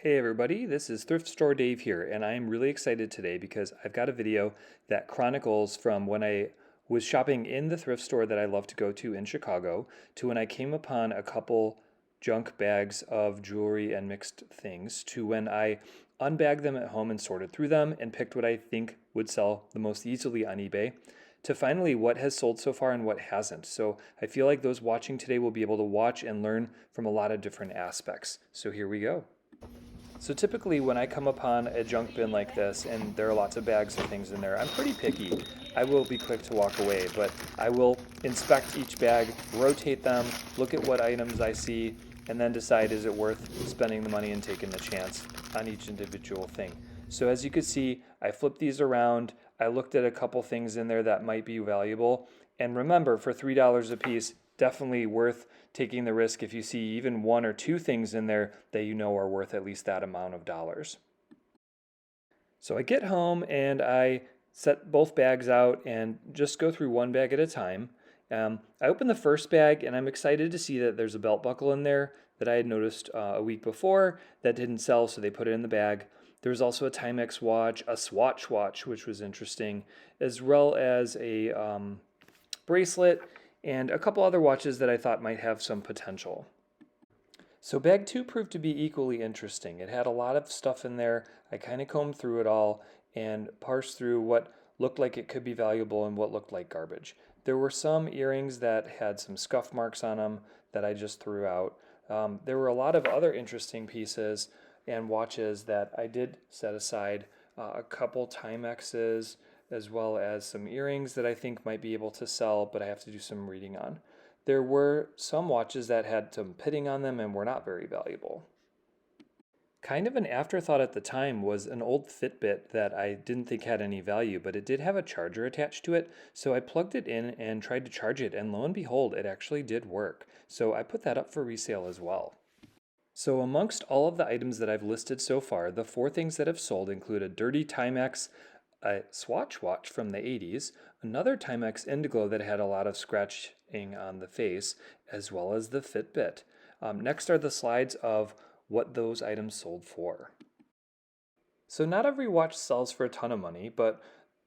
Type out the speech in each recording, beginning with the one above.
Hey everybody, this is Thrift Store Dave here, and I'm really excited today because I've got a video that chronicles from when I was shopping in the thrift store that I love to go to in Chicago to when I came upon a couple junk bags of jewelry and mixed things to when I unbagged them at home and sorted through them and picked what I think would sell the most easily on eBay to finally what has sold so far and what hasn't. So I feel like those watching today will be able to watch and learn from a lot of different aspects. So here we go. So typically when I come upon a junk bin like this and there are lots of bags of things in there, I'm pretty picky. I will be quick to walk away, but I will inspect each bag, rotate them, look at what items I see, and then decide is it worth spending the money and taking the chance on each individual thing. So as you can see, I flipped these around. I looked at a couple things in there that might be valuable. And remember, for $3 a piece, definitely worth taking the risk if you see even one or two things in there that you know are worth at least that amount of dollars. So I get home and I set both bags out and just go through one bag at a time. I open the first bag and I'm excited to see that there's a belt buckle in there that I had noticed a week before that didn't sell, so they put it in the bag. There was also a Timex watch, a Swatch watch, which was interesting, as well as a bracelet, and a couple other watches that I thought might have some potential. So bag two proved to be equally interesting. It had a lot of stuff in there. I kind of combed through it all and parsed through what looked like it could be valuable and what looked like garbage. There were some earrings that had some scuff marks on them that I just threw out. There were a lot of other interesting pieces and watches that I did set aside. A couple Timexes, as well as some earrings that I think might be able to sell, but I have to do some reading on. There were some watches that had some pitting on them and were not very valuable. Kind of an afterthought at the time was an old Fitbit that I didn't think had any value, but it did have a charger attached to it, so I plugged it in and tried to charge it, and lo and behold, it actually did work. So I put that up for resale as well. So amongst all of the items that I've listed so far, the four things that have sold include a dirty Timex, a Swatch watch from the 80s, another Timex Indigo that had a lot of scratching on the face, as well as the Fitbit. Next are the slides of what those items sold for. So not every watch sells for a ton of money, but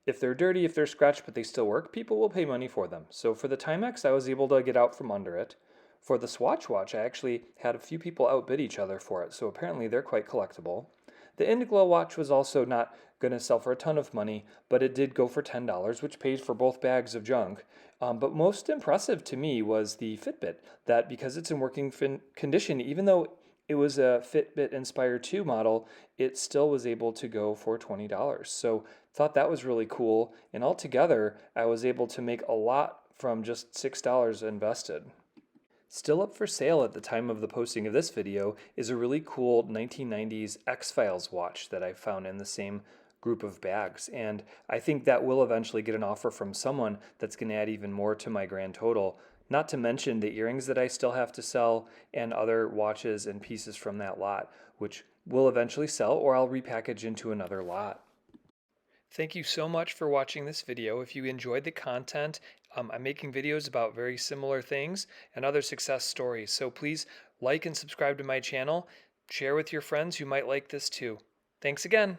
if they're dirty, if they're scratched, but they still work, people will pay money for them. So for the Timex, I was able to get out from under it. For the Swatch watch, I actually had a few people outbid each other for it, so apparently they're quite collectible. The Indiglo watch was also not going to sell for a ton of money, but it did go for $10, which pays for both bags of junk. But most impressive to me was the Fitbit, that because it's in working condition, even though it was a Fitbit Inspire 2 model, it still was able to go for $20. So thought that was really cool. And altogether, I was able to make a lot from just $6 invested. Still up for sale at the time of the posting of this video is a really cool 1990s X-Files watch that I found in the same group of bags, and I think that will eventually get an offer from someone that's going to add even more to my grand total, not to mention the earrings that I still have to sell and other watches and pieces from that lot, which will eventually sell or I'll repackage into another lot. Thank you so much for watching this video. If you enjoyed the content, I'm making videos about very similar things and other success stories. So please like and subscribe to my channel. Share with your friends who might like this too. Thanks again.